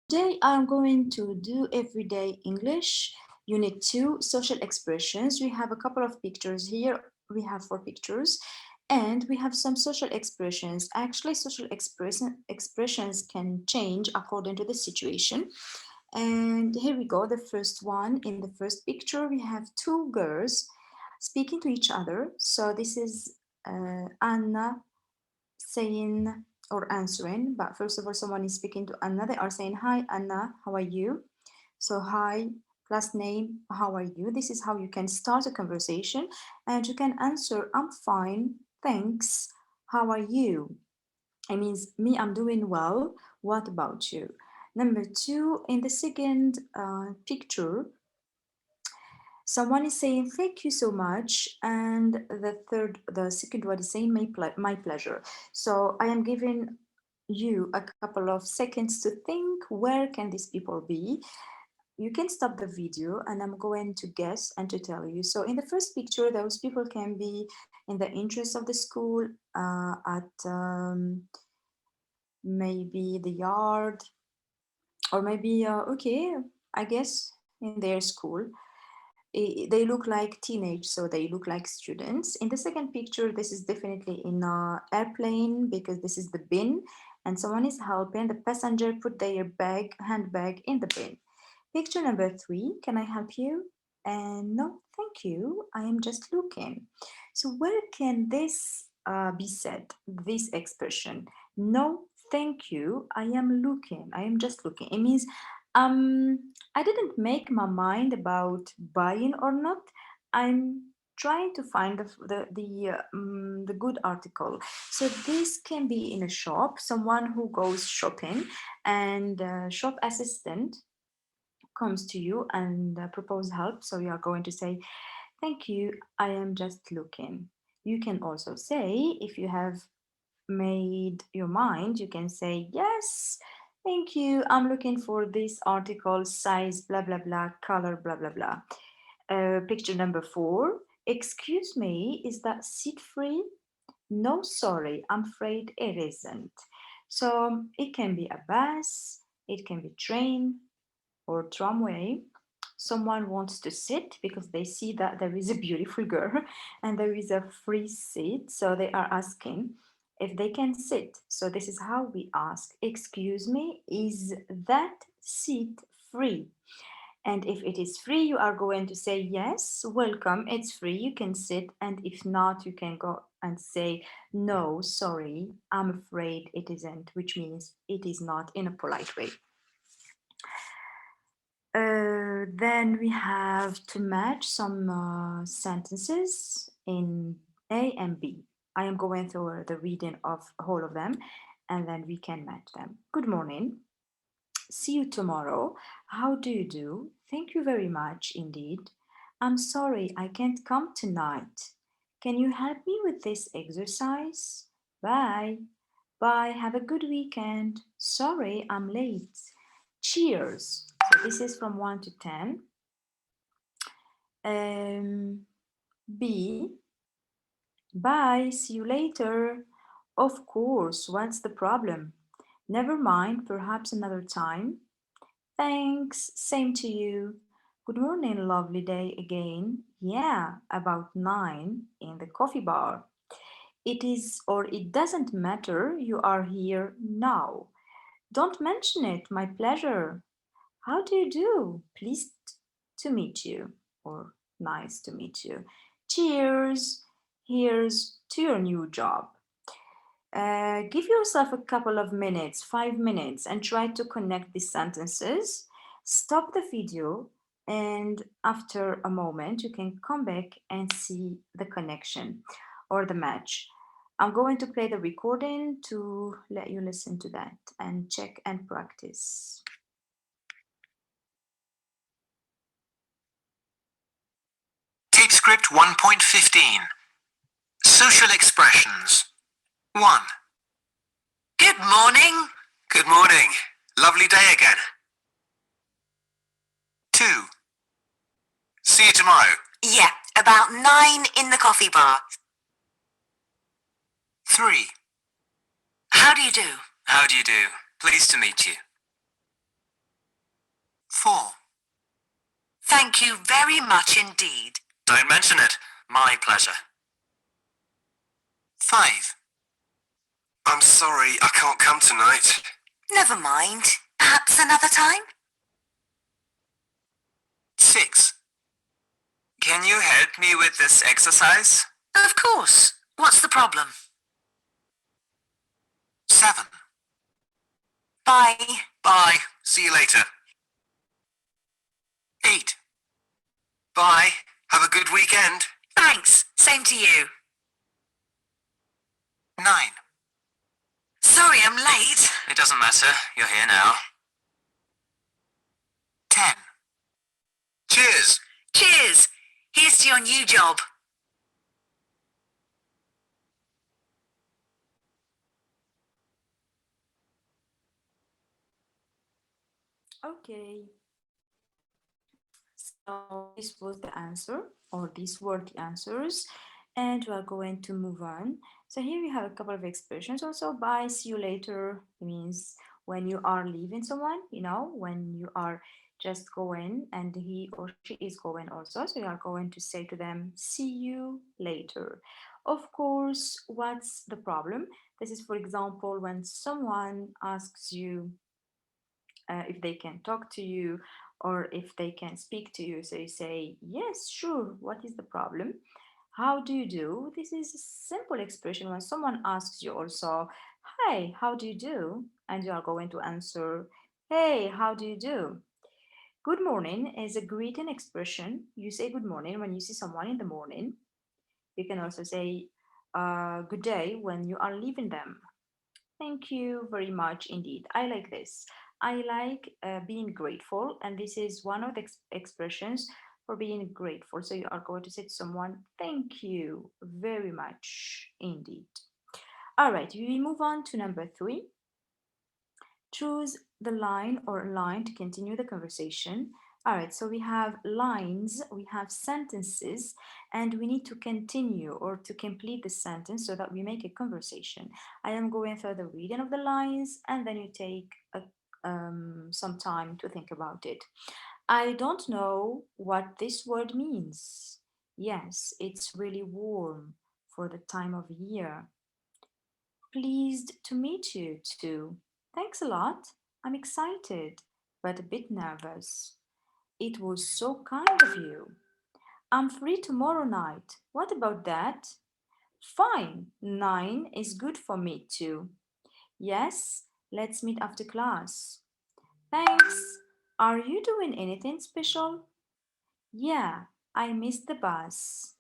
Today I'm going to do Everyday English, Unit 2, Social Expressions. We have a couple of pictures here. We have 4 pictures and we have some social expressions. Actually, social expressions can change according to the situation. And here we go, the first one. In the first picture, we have 2 girls speaking to each other. So this is Anna saying or answering, but first of all, someone is speaking to Anna. They are saying, "Hi, Anna, how are you?" So, hi, last name, how are you? This is how you can start a conversation, and you can answer, "I'm fine, thanks. How are you?" It means, me, I'm doing well. What about you? Number 2, in the second picture, someone is saying thank you so much, and the second one is saying my pleasure. So I am giving you a couple of seconds to think, where can these people be? You can stop the video and I'm going to guess and to tell you. So in the first picture, those people can be in the interest of the school, at maybe the yard, or maybe okay, I guess in their school. They look like teenage, so they look like students. In the second picture, this is definitely in a airplane because this is the bin and someone is helping the passenger put their handbag in the bin. Picture number 3, can I help you? And no, thank you, I am just looking. So where can this be said, this expression? No, thank you, I am looking, I am just looking. It means I didn't make my mind about buying or not. I'm trying to find the good article. So this can be in a shop, someone who goes shopping, and shop assistant comes to you and propose help. So you are going to say, "Thank you, I am just looking." You can also say, if you have made your mind, you can say, "Yes, thank you, I'm looking for this article, size, blah, blah, blah, color, blah, blah, blah." Picture number 4. "Excuse me, is that seat free?" No, sorry, I'm afraid it isn't. So it can be a bus, it can be train or tramway. Someone wants to sit because they see that there is a beautiful girl and there is a free seat. So they are asking if they can sit. So this is how we ask, "Excuse me, is that seat free?" And if it is free, you are going to say, "Yes, welcome, it's free, you can sit." And if not, you can go and say, "No, sorry, I'm afraid it isn't," which means it is not, in a polite way. Then we have to match some sentences in A and B. I am going through the reading of all of them and then we can match them. Good morning. See you tomorrow. How do you do? Thank you very much indeed. I'm sorry I can't come tonight. Can you help me with this exercise? Bye. Bye. Have a good weekend. Sorry I'm late. Cheers. So this is from 1 to 10. B. Bye. See you later. Of course. What's the problem? Never mind. Perhaps another time. Thanks. Same to you. Good morning. Lovely day again. Yeah, about 9 in the coffee bar. It is or it doesn't matter. You are here now. Don't mention it. My pleasure. How do you do? Pleased to meet you, or nice to meet you. Cheers. Here's to your new job. Give yourself a couple of minutes, 5 minutes, and try to connect these sentences. Stop the video, and after a moment, you can come back and see the connection or the match. I'm going to play the recording to let you listen to that and check and practice. Tape script 1.15. Social expressions. 1. Good morning. Good morning. Lovely day again. 2. See you tomorrow. Yeah, about 9 in the coffee bar. 3. How do you do? How do you do? Pleased to meet you. 4. Thank you very much indeed. Don't mention it. My pleasure. 5. I'm sorry, I can't come tonight. Never mind. Perhaps another time? 6. Can you help me with this exercise? Of course. What's the problem? 7. Bye. Bye. See you later. 8. Bye. Have a good weekend. Thanks. Same to you. 9. Sorry I'm late. It doesn't matter. You're here now. 10. Cheers. Cheers. Here's to your new job. Okay. So this was the answer, or these were the answers, and we are going to move on. So here we have a couple of expressions also. Bye, see you later means when you are leaving someone, when you are just going and he or she is going also. So you are going to say to them, see you later. Of course, what's the problem? This is, for example, when someone asks you if they can talk to you or if they can speak to you. So you say, yes, sure, what is the problem? How do you do? This is a simple expression when someone asks you also, hi, how do you do? And you are going to answer, hey, how do you do? Good morning is a greeting expression. You say good morning when you see someone in the morning. You can also say good day when you are leaving them. Thank you very much indeed. I like this. I like being grateful, and this is one of the expressions for being grateful. So you are going to say to someone, thank you very much indeed. All right, we move on to number 3. Choose the line or line to continue the conversation. All right, so we have lines, we have sentences, and we need to continue or to complete the sentence so that we make a conversation. I am going through the reading of the lines, and then you take some time to think about it. I don't know what this word means. Yes, it's really warm for the time of year. Pleased to meet you too. Thanks a lot. I'm excited, but a bit nervous. It was so kind of you. I'm free tomorrow night. What about that? Fine, 9 is good for me too. Yes, let's meet after class. Thanks. Are you doing anything special? Yeah, I missed the bus.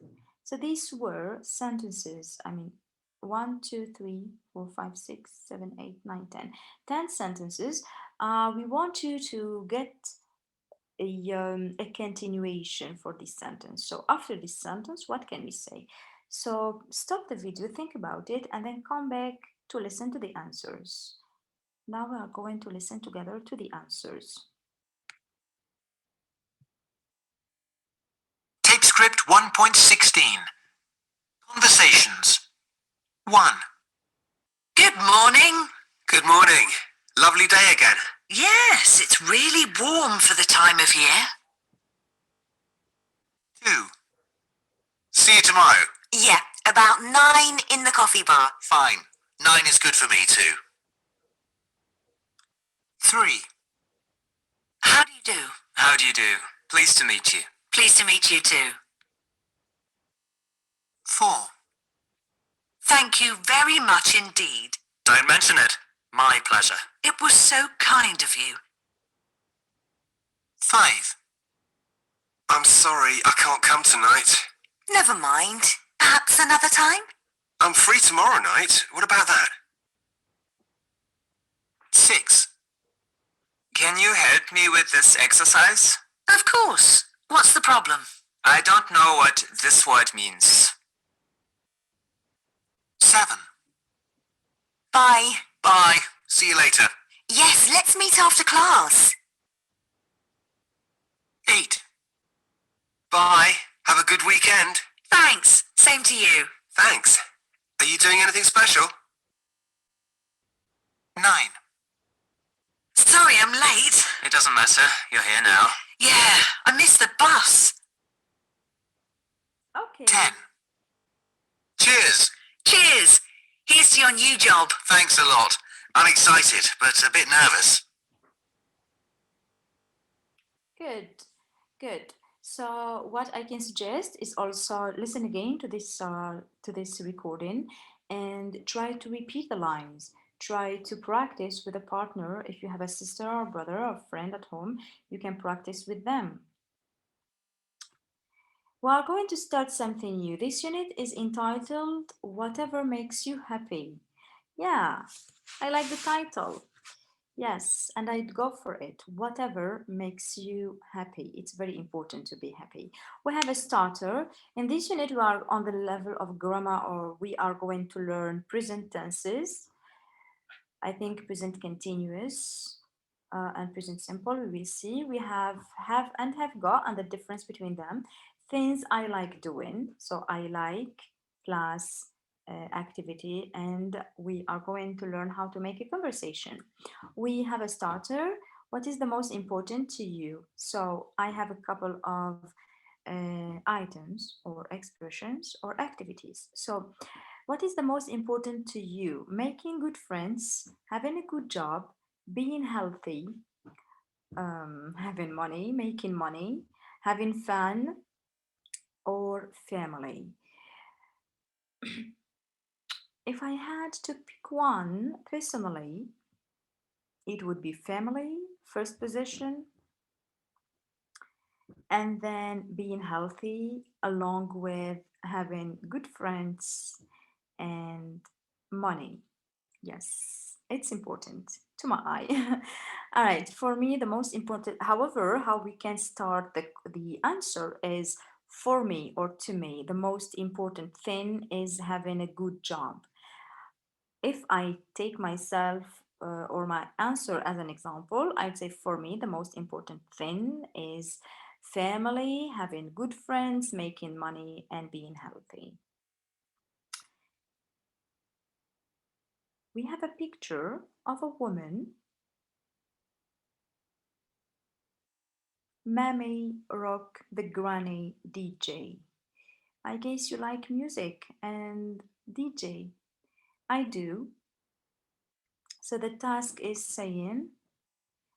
So these were sentences. 1, 2, 3, 4, 5, 6, 7, 8, 9, 10. 10 sentences. We want you to get a continuation for this sentence. So after this sentence, what can we say? So stop the video, think about it, and then come back to listen to the answers. Now we are going to listen together to the answers. Tape script 1.16. Conversations. 1. Good morning. Good morning. Lovely day again. Yes, it's really warm for the time of year. 2. See you tomorrow. Yeah, about 9 in the coffee bar. Fine. 9 is good for me too. 3. How do you do? How do you do? Pleased to meet you. Pleased to meet you too. 4. Thank you very much indeed. Don't mention it. My pleasure. It was so kind of you. 5. I'm sorry, I can't come tonight. Never mind. Perhaps another time? I'm free tomorrow night. What about that? 6. Can you help me with this exercise? Of course. What's the problem? I don't know what this word means. 7. Bye. Bye. See you later. Yes, let's meet after class. 8. Bye. Have a good weekend. Thanks. Same to you. Thanks. Are you doing anything special? 9. Sorry I'm late. It doesn't matter. You're here now. Yeah, I missed the bus. Okay. 10. Cheers. Cheers. Here's to your new job. Thanks a lot. I'm excited, but a bit nervous. Good, good. So what I can suggest is also listen again to this recording and try to repeat the lines. Try to practice with a partner. If you have a sister or brother or friend at home, you can practice with them. We are going to start something new. This unit is entitled Whatever Makes You Happy. Yeah, I like the title. Yes, and I'd go for it. Whatever makes you happy. It's very important to be happy. We have a starter. In this unit, we are on the level of grammar, or we are going to learn present tenses. I think present continuous and present simple. We will see. We have and have got, and the difference between them. Things I like doing. So I like plus activity, and we are going to learn how to make a conversation. We have a starter. What is the most important to you? So I have a couple of items or expressions or activities. So what is the most important to you? Making good friends, having a good job, being healthy, having money, making money, having fun, or family. If I had to pick one personally, it would be family, first position, and then being healthy, along with having good friends and money. Yes, it's important to my eye. All right, for me, the most important, however, how we can start the answer is for me or to me, the most important thing is having a good job. If I take myself or my answer as an example, I'd say for me, the most important thing is family, having good friends, making money, and being healthy. We have a picture of a woman, Mammy Rock the Granny DJ. I guess you like music and DJ. I do. So the task is saying,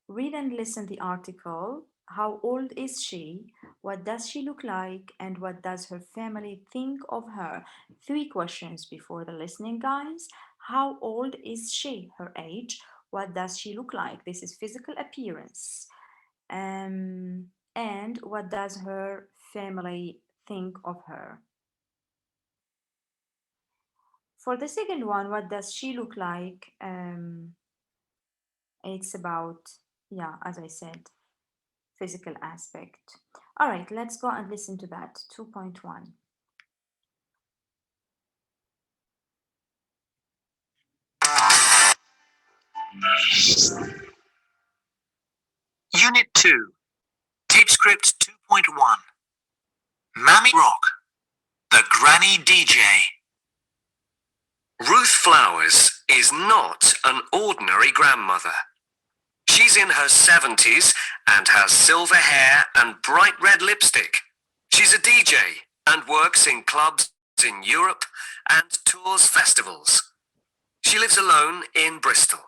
read and listen the article. How old is she? What does she look like? And what does her family think of her? 3 questions before the listening, guys. How old is she? Her age. What does she look like? This is physical appearance. And what does her family think of her? For the second one, what does she look like? It's about, yeah, as I said, physical aspect. All right, let's go and listen to that. 2.1. Unit 2. Tape script 2.1. Mammy Rock, the Granny DJ. Ruth Flowers is not an ordinary grandmother. She's in her 70s and has silver hair and bright red lipstick. She's a DJ and works in clubs in Europe and tours festivals. She lives alone in Bristol.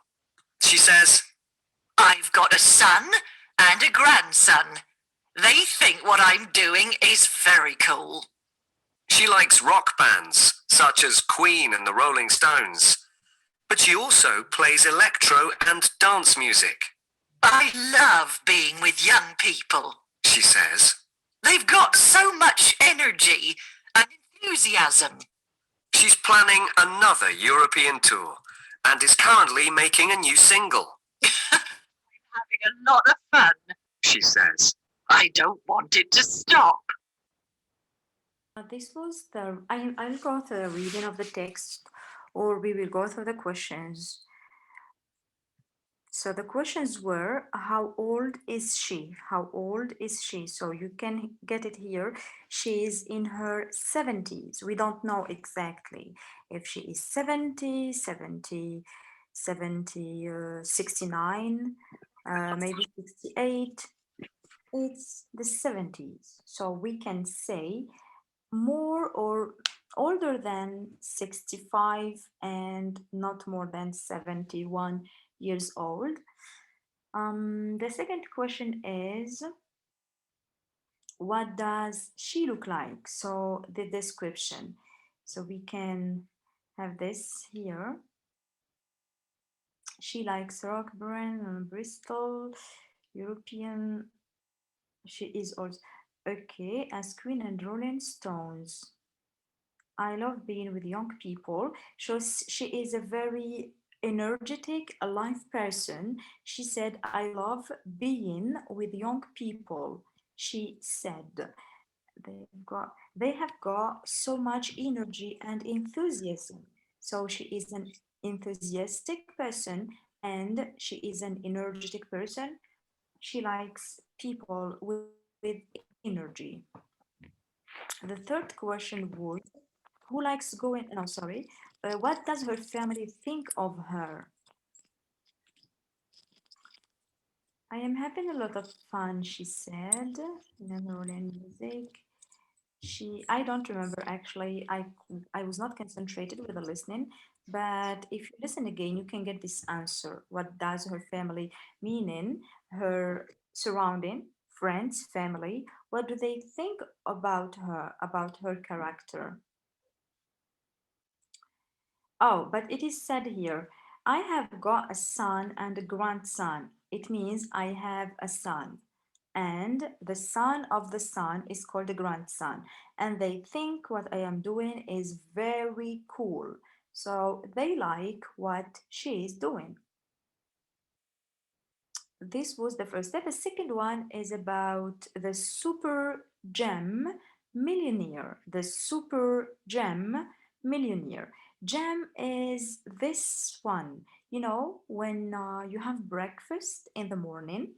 She says, I've got a son and a grandson. They think what I'm doing is very cool. she likes rock bands such as Queen and the Rolling Stones, but she also plays electro and dance music. I love being with young people. She says, They've got so much energy and enthusiasm. she's planning another European tour and is currently making a new single. Having a lot of fun. She says, I don't want it to stop. This was I'll go through the reading of the text, or we will go through the questions. So the questions were, how old is she? How old is she? So you can get it here. She is in her 70s. We don't know exactly if she is 70, 69. maybe 68. It's the 70s. So we can say more or older than 65 and not more than 71 years old. The second question is, what does she look like? So the description. So we can have this here. She likes Rockburn and Bristol, European. She is also okay as Queen and Rolling Stones. I love being with young people. She is a very energetic, alive person. She said, I love being with young people. She said, they have got so much energy and enthusiasm. So she is an enthusiastic person and she is an energetic person. She likes people with energy. The third question was, who likes going, no, sorry, what does her family think of her? I am having a lot of fun, she said. Netherlands music. I don't remember actually. I was not concentrated with the listening, but if you listen again, you can get this answer. What does her family, meaning her surrounding, friends, family, what do they think about her character? Oh, but it is said here, I have got a son and a grandson. It means I have a son. And the son of the son is called a grandson. And they think what I am doing is very cool. So they like what she is doing. This was the first step. The second one is about the super gem millionaire. The super gem millionaire. Gem is this one. You know, when you have breakfast in the morning,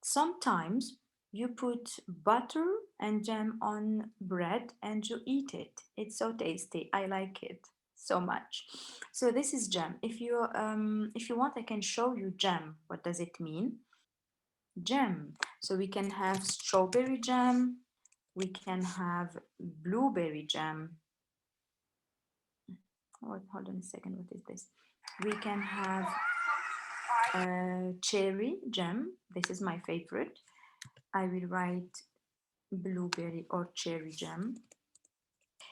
sometimes you put butter and jam on bread and you eat it. It's so tasty. I like it so much. So this is jam. If you want, I can show you jam. What does it mean? Jam. So we can have strawberry jam. We can have blueberry jam. Oh, hold on a second. What is this? We can have cherry jam. This is my favorite. I will write blueberry or cherry jam.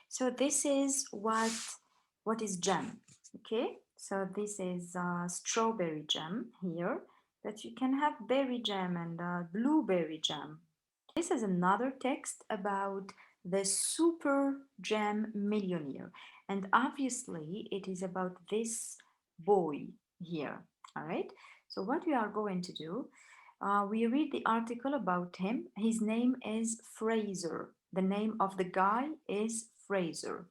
So this is what is jam. Okay, so this is strawberry jam here, but you can have berry jam and blueberry jam. This is another text about the super jam millionaire, and obviously it is about this boy here. All right, so what we are going to do, we read the article about him. His name is Fraser. The name of the guy is Fraser.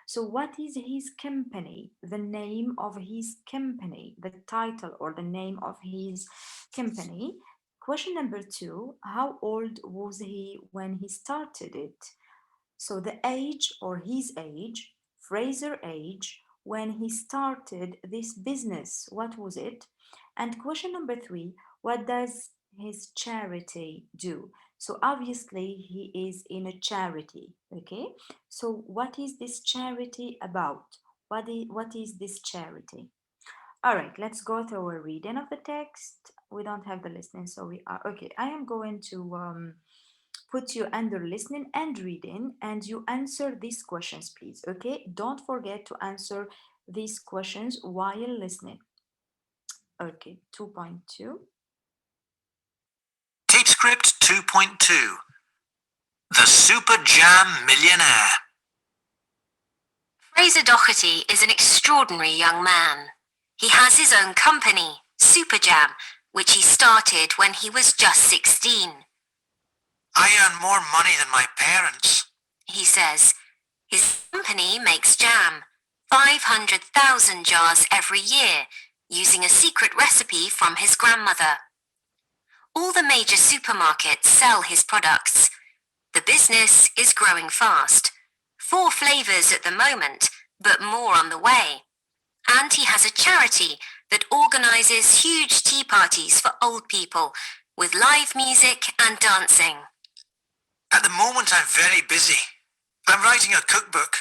So, what is his company? The name of his company, the title or the name of his company. Question number two, how old was he when he started it? So, the age or his age, Fraser age, when he started this business, what was it? And question number three, what does his charity do? So obviously he is in a charity, okay? So what is this charity about? What is this charity? All right, let's go through a reading of the text. We don't have the listening, so we are, okay. I am going to put you under listening and reading, and you answer these questions, please, okay? Don't forget to answer these questions while listening. Okay, 2.2. Tape script 2.2. The Super Jam Millionaire. Fraser Doherty is an extraordinary young man. He has his own company, Super Jam, which he started when he was just 16. I earn more money than my parents, He says. His company makes jam, 500,000 jars every year, using a secret recipe from his grandmother. All the major supermarkets sell his products. The business is growing fast. 4 flavors at the moment, but more on the way. And he has a charity that organises huge tea parties for old people with live music and dancing. At the moment, I'm very busy. I'm writing a cookbook.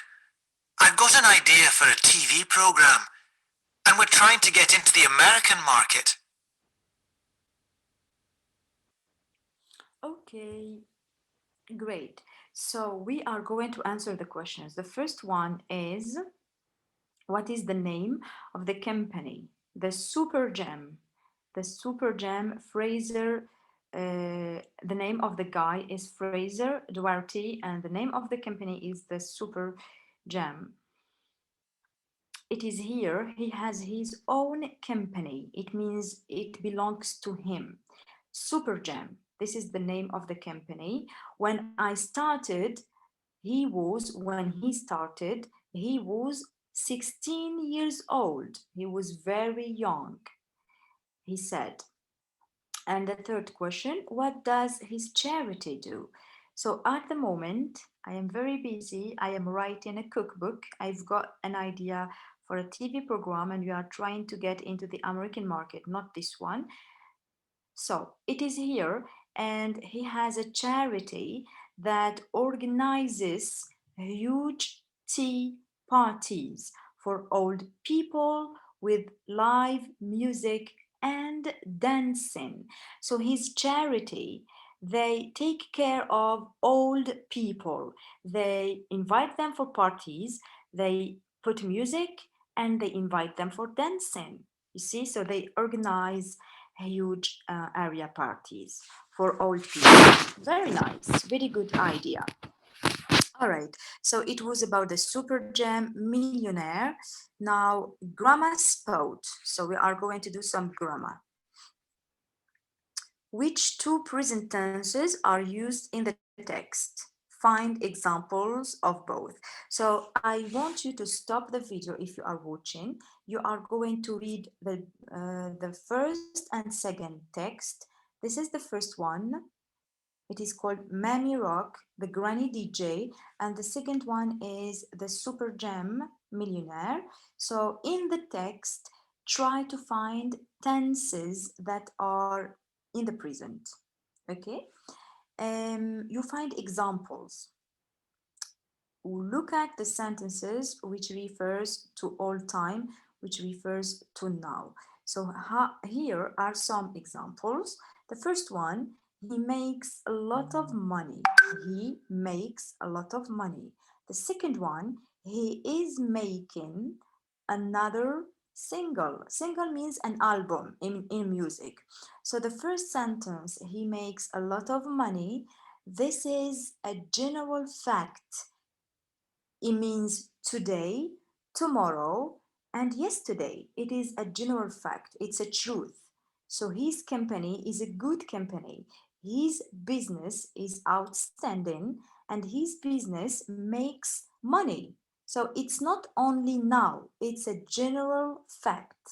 I've got an idea for a TV program, and we're trying to get into the American market. Okay, great. So we are going to answer the questions. The first one is, what is the name of the company? The Super Jam. The Super Jam, Fraser, the name of the guy is Fraser Duarte, and the name of the company is the Super Jam. It is here, he has his own company. It means it belongs to him. Super Jam, this is the name of the company. When I started, when he started, he was 16 years old. He was very young, he said. And the third question, what does his charity do? So at the moment, I am very busy. I am writing a cookbook. I've got an idea for a TV program, and we are trying to get into the American market, not this one. So it is here, and he has a charity that organizes huge tea parties for old people with live music and dancing. So his charity, they take care of old people. They invite them for parties, they put music, and they invite them for dancing. You see, so they organize huge area parties for old people. Very nice, very good idea. All right, so it was about the Super Jam Millionaire. Now, grammar spot. So we are going to do some grammar. Which two present tenses are used in the text? Find examples of both. So I want you to stop the video if you are watching. You are going to read the first and second text. This is the first one. It is called Mammy Rock, the Granny DJ, and the second one is the Super Jam Millionaire. So in the text, try to find tenses that are in the present. Okay, you find examples. Look at the sentences which refers to all time, which refers to now. So here are some examples. The first one, he makes a lot of money. He makes a lot of money. The second one, he is making another single. Single means an album in music. So the first sentence, he makes a lot of money. This is a general fact. It means today, tomorrow, and yesterday. It is a general fact. It's a truth. So his company is a good company. His business is outstanding, and his business makes money. So it's not only now, it's a general fact.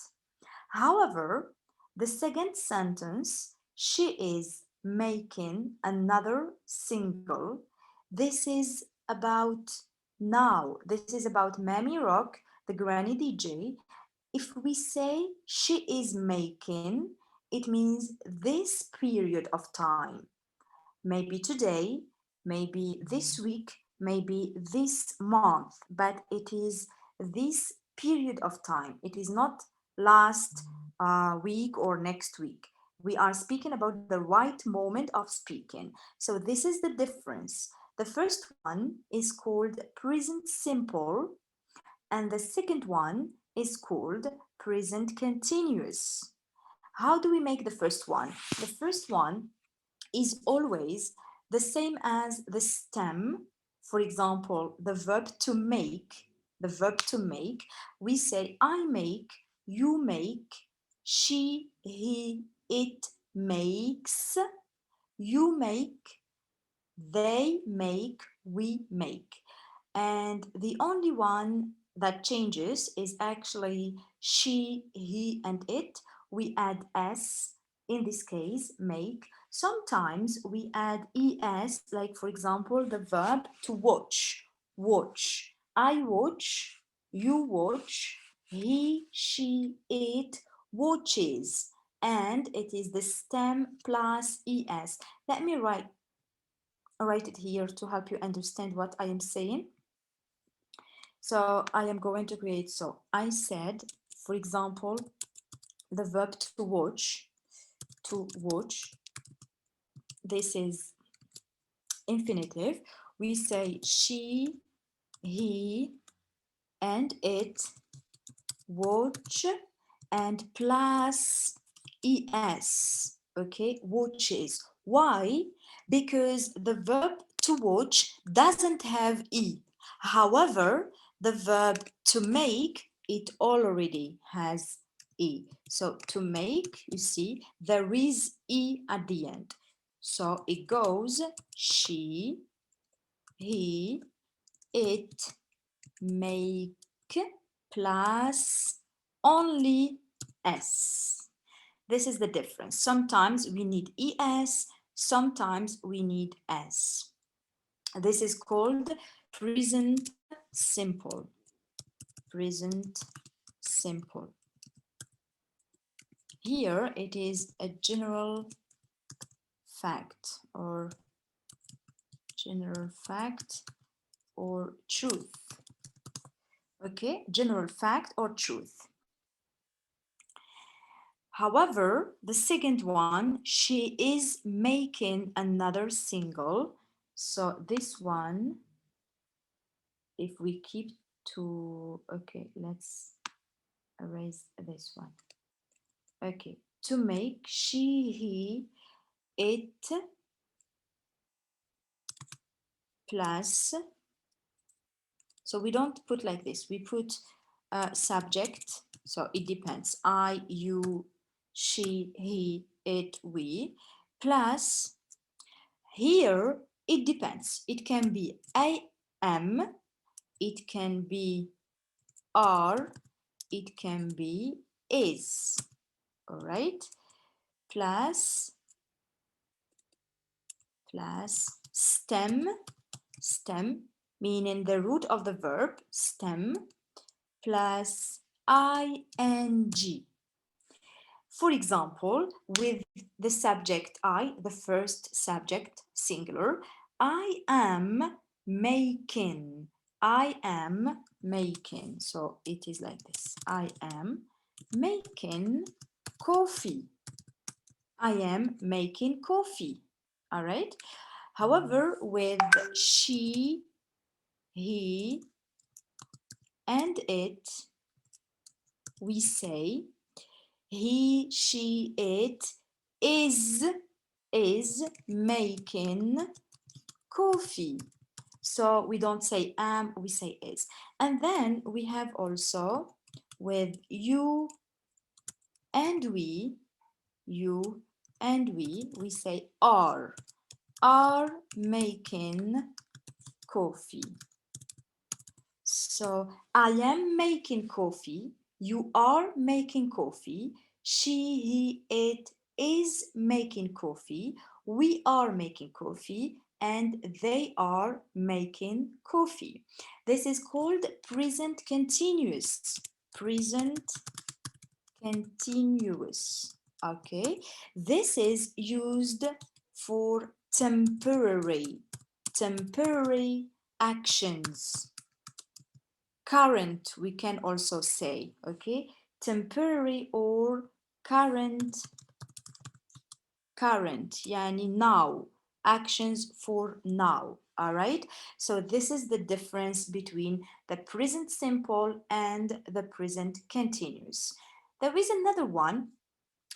However, the second sentence, she is making another single. This is about now. This is about Mammy Rock, the Granny DJ. If we say she is making, it means this period of time. Maybe today, maybe this week, maybe this month, but it is this period of time. It is not last week or next week. We are speaking about the right moment of speaking. So this is the difference. The first one is called present simple, and the second one is called present continuous. How do we make the first one? The first one is always the same as the stem. For example, the verb to make, we say I make, you make, she, he, it makes, you make, they make, we make. And the only one that changes is actually she, he, and it. We add s, in this case, make. Sometimes we add es, like for example, the verb to watch. Watch. I watch, you watch, He, she, it watches. And it is the stem plus es. Let me write it here to help you understand what I am saying. So I am going to create, so I said, for example, the verb to watch, this is infinitive. We say she, he, and it watch, and plus es, okay, watches. Why? Because the verb to watch doesn't have e. However, the verb to make, it already has e. So to make, you see, there is e at the end. So it goes she, he, it, make, plus only s. This is the difference. Sometimes we need es, sometimes we need s. This is called present simple. Present simple. Here it is a general fact or truth. Okay, general fact or truth. However, the second one, she is making another single. So this one, if we keep to, okay, let's erase this one. Okay, to make, she, he, it, plus, so we don't put like this, we put subject, so it depends, I, you, she, he, it, we, plus, here it depends, it can be am, it can be are, it can be is, all right, plus stem, meaning the root of the verb, stem, plus ing. For example, with the subject I, the first subject, singular, I am making. I am making. So it is like this. I am making coffee. I am making coffee. All right. However, with she, he, and it, we say he, she, it is making coffee. So we don't say am, we say is. And then we have also with you and we say are making coffee. So I am making coffee, you are making coffee, she, he, it is making coffee, we are making coffee, and they are making coffee. This is called present continuous. Present continuous. Okay, this is used for temporary actions. Current, we can also say, okay, temporary or current, yani now, actions for now. All right, so this is the difference between the present simple and the present continuous. There is another one,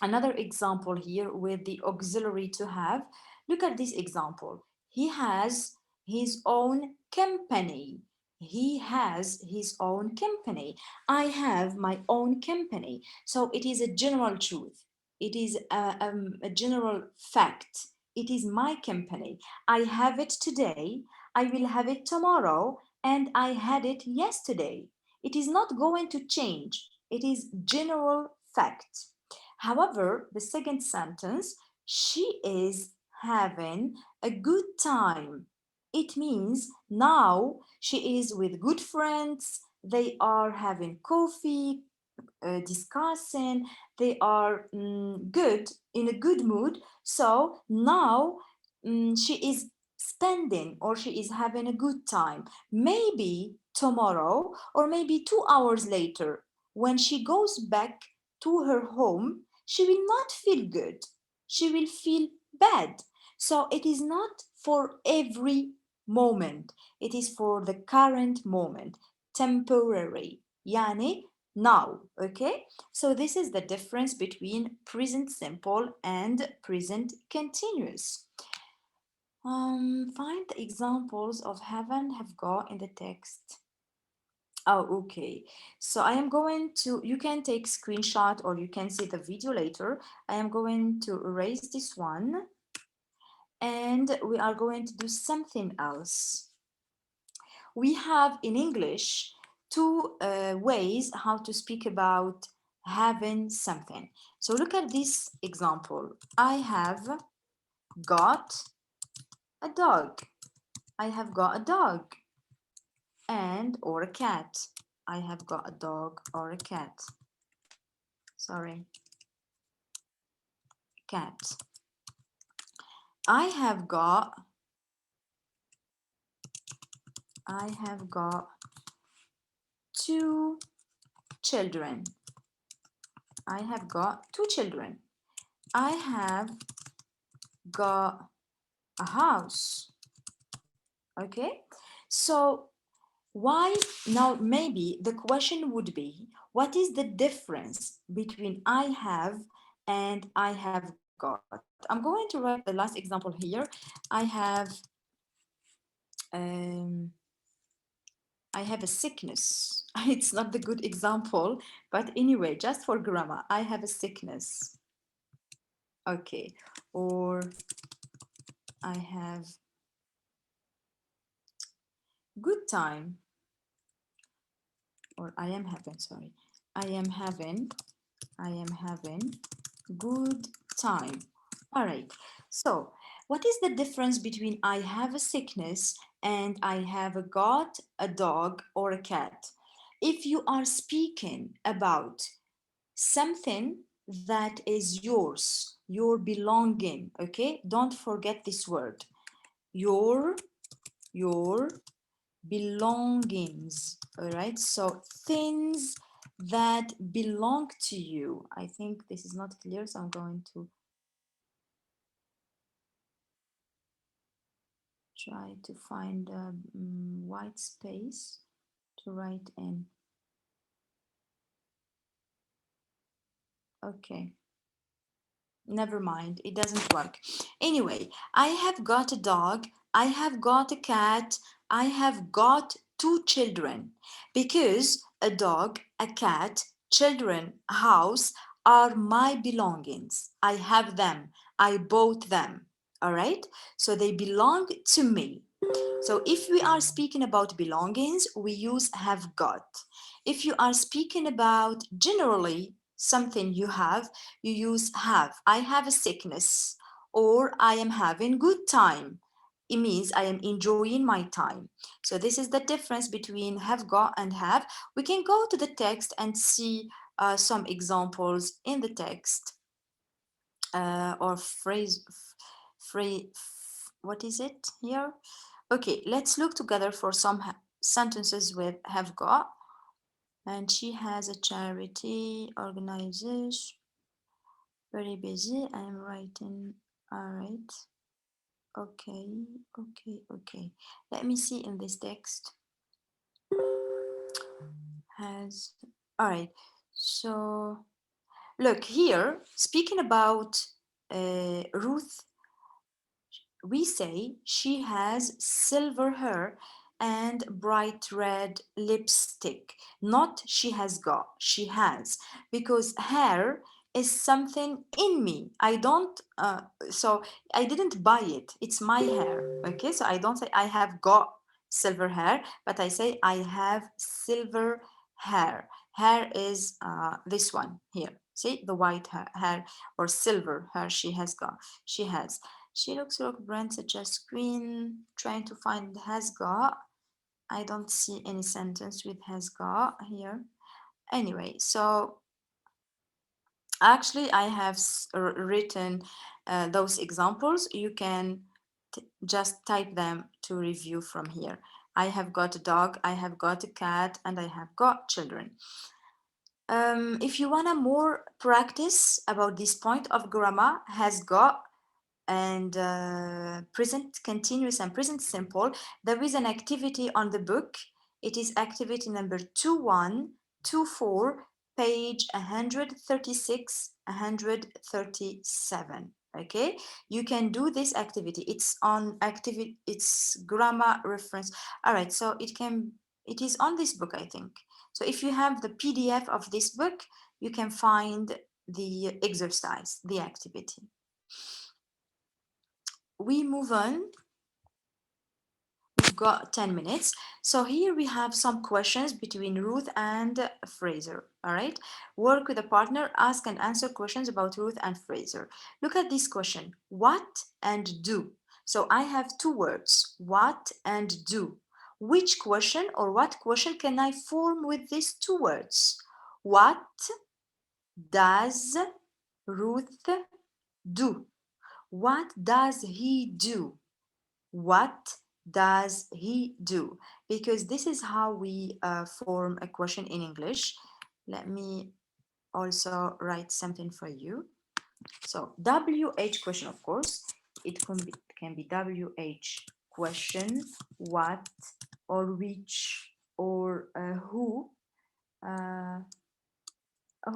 another example here with the auxiliary to have. Look at this example. He has his own company. He has his own company. I have my own company. So it is a general truth. It is a general fact. It is my company. I have it today. I will have it tomorrow. And I had it yesterday. It is not going to change. It is general fact. However, the second sentence, she is having a good time. It means now she is with good friends, they are having coffee, discussing, they are good, in a good mood. So now she is spending or she is having a good time. Maybe tomorrow or maybe 2 hours later, when she goes back to her home, she will not feel good. She will feel bad. So it is not for every moment. It is for the current moment, temporary. Yani now. Okay, so this is the difference between present simple and present continuous. Find the examples of have and have got in the text. Oh, okay. So I am going to, you can take screenshot or you can see the video later. I am going to erase this one and we are going to do something else. We have in English two ways how to speak about having something. So look at this example. I have got a dog. I have got a dog and or a cat. I have got a dog or a cat. Sorry, cat. I have got two children. I have got two children. I have got a house. Okay, so why now? Maybe the question would be, what is the difference between I have and I have got? I'm going to write the last example here. I um, I have a sickness. It's not the good example, but anyway, just for grammar, I have a sickness. Okay, or I have good time, or I am having, sorry, I am having good time. All right, so what is the difference between I have a sickness and I have got a dog or a cat? If you are speaking about something that is yours, your belonging, okay, don't forget this word, your belongings. All right, so things that belong to you. I think this is not clear, so I'm going to try to find a white space to write in. Okay, never mind, it doesn't work. Anyway, I have got a dog, I have got a cat, I have got two children, because a dog, a cat, children, a house are my belongings. I have them, I bought them. All right, so they belong to me. So if we are speaking about belongings, we use have got. If you are speaking about generally something you have, you use have. I have a sickness, or I am having good time. It means I am enjoying my time. So this is the difference between have got and have. We can go to the text and see some examples in the text or phrase, what is it here? Okay, let's look together for some sentences with have got. And she has a charity organization. Very busy. I am writing. All right. Okay, okay. Let me see in this text. Has, all right. So look here, speaking about Ruth, we say she has silver hair and bright red lipstick. Not she has got, she has, because hair is something in me. I don't, so I didn't buy it. It's my hair. Okay, so I don't say I have got silver hair, but I say I have silver hair. Hair is this one here. See the white hair or silver hair she has got. She has. She looks like Brent suggest screen, trying to find has got. I don't see any sentence with has got here. Anyway, so actually I have written those examples. You can just type them to review from here. I have got a dog, I have got a cat, and I have got children. If you want to more practice about this point of grammar, has got and present continuous and present simple, there is an activity on the book. It is activity number 2124, page 136, 137. Okay, you can do this activity. It's on activity, it's grammar reference. All right, so it is on this book, I think. So if you have the PDF of this book, you can find the exercise, the activity. We move on. We've got 10 minutes. So here we have some questions between Ruth and Fraser. All right. Work with a partner, ask and answer questions about Ruth and Fraser. Look at this question. What and do. So I have two words, what and do. Which question or what question can I form with these two words? What does Ruth do? What does he do? What does he do? Because this is how we form a question in English. Let me also write something for you. So WH question, of course, it can be WH question, what or which or who.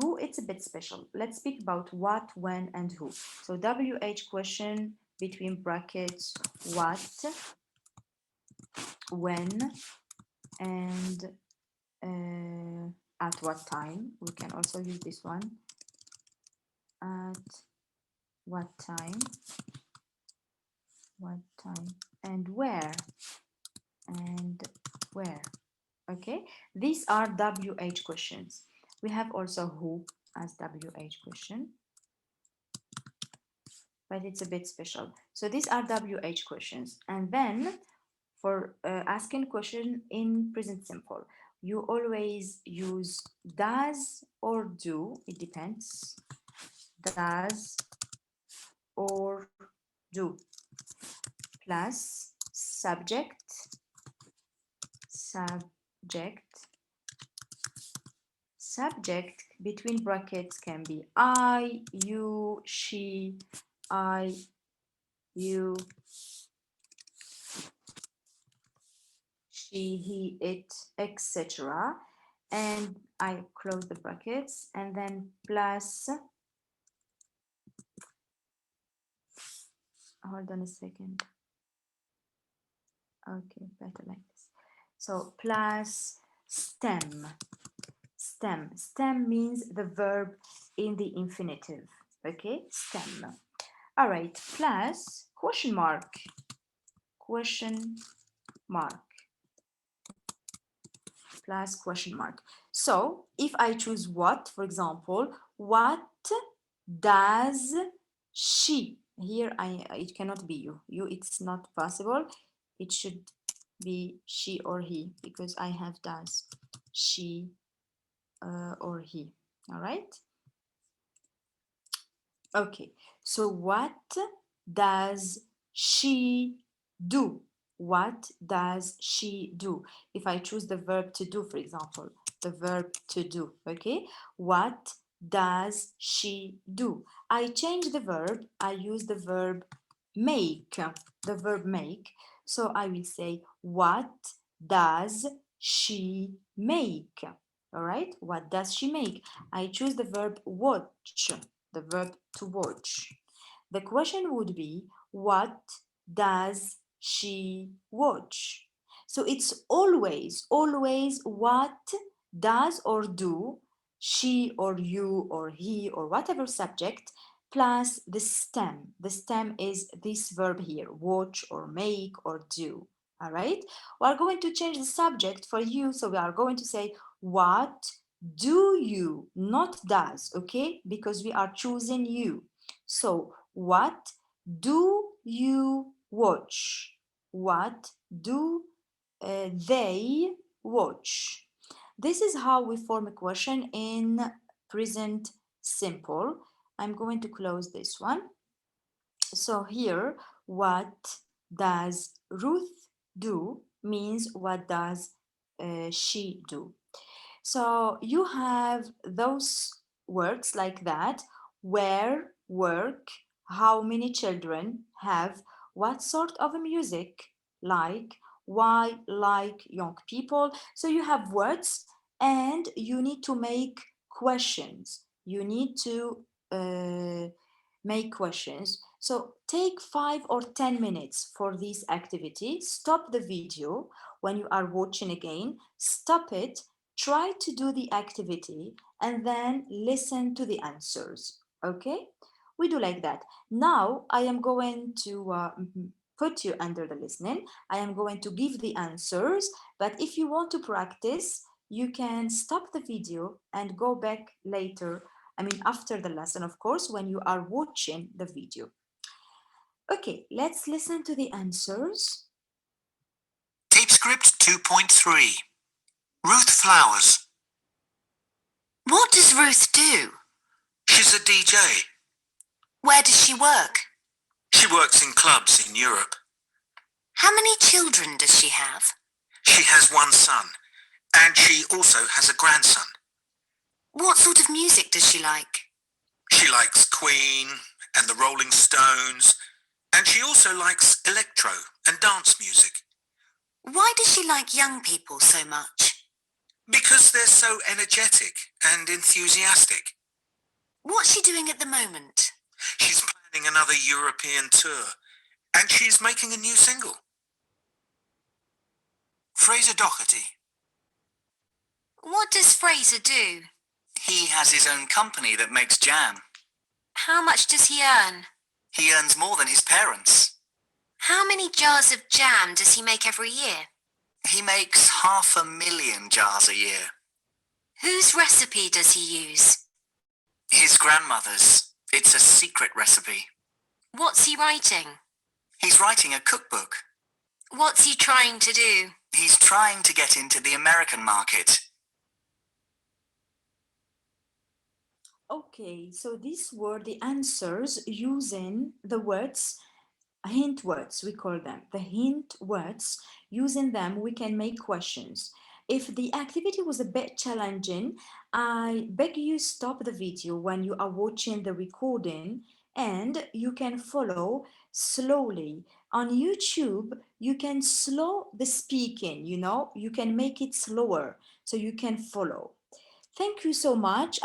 Who, it's a bit special. Let's speak about what, when, and who. So WH question between brackets, what, when, and at what time. We can also use this one. At what time, and where, okay? These are WH questions. We have also who as WH question, but it's a bit special. So these are WH questions. And then for asking question in present simple, you always use does or do, it depends, does or do, plus subject, subject between brackets can be I, you, she, I, you, she, he, it, etc. And I close the brackets, and then plus, hold on a second. Okay, better like this. So plus stem. Stem means the verb in the infinitive. Okay, stem. All right, plus question mark. Plus question mark. So if I choose what, for example, what does she? Here it cannot be you. It's not possible. It should be she or he because I have does. She or he. All right. Okay. So what does she do? What does she do? If I choose the verb to do, for example, the verb to do, okay? What does she do? I change the verb. I use the verb make, So I will say, what does she make? All right, what does she make? I choose the verb watch, the verb to watch. The question would be, what does she watch? So it's always what does or do she or you or he or whatever subject plus the stem. The stem is this verb here, watch or make or do. All right, we are going to change the subject for you. So we are going to say, what do you, not does, okay? Because we are choosing you. So what do you watch? What do they watch. This is how we form a question in present simple. I'm going to close this one. So here, what does Ruth do means what does she do. So you have those words like that: where, work, how many children have, what sort of music like, why like young people. So you have words and you need to make questions. You need to make questions. So take 5 or 10 minutes for this activity. Stop the video when you are watching again. Stop it, try to do the activity, and then listen to the answers. Okay? We do like that. Now I am going to put you under the listening. I am going to give the answers, but if you want to practice, you can stop the video and go back later. I mean, after the lesson, of course, when you are watching the video. Okay, let's listen to the answers. Tape script 2.3. Ruth Flowers. What does Ruth do? She's a DJ. Where does she work? She works in clubs in Europe. How many children does she have? She has one son, and she also has a grandson. What sort of music does she like? She likes Queen and the Rolling Stones, and she also likes electro and dance music. Why does she like young people so much? Because they're so energetic and enthusiastic. What's she doing at the moment? She's planning another European tour, and she's making a new single. Fraser Doherty. What does Fraser do? He has his own company that makes jam. How much does he earn? He earns more than his parents. How many jars of jam does he make every year? He makes 500,000 jars a year. Whose recipe does he use? His grandmother's. It's a secret recipe. What's he writing? He's writing a cookbook. What's he trying to do? He's trying to get into the American market. Okay, so these were the answers using the words, hint words, we call them. The hint words, using them, we can make questions. If the activity was a bit challenging, I beg you stop the video when you are watching the recording and you can follow slowly. On YouTube, you can slow the speaking, you know, you can make it slower so you can follow. Thank you so much.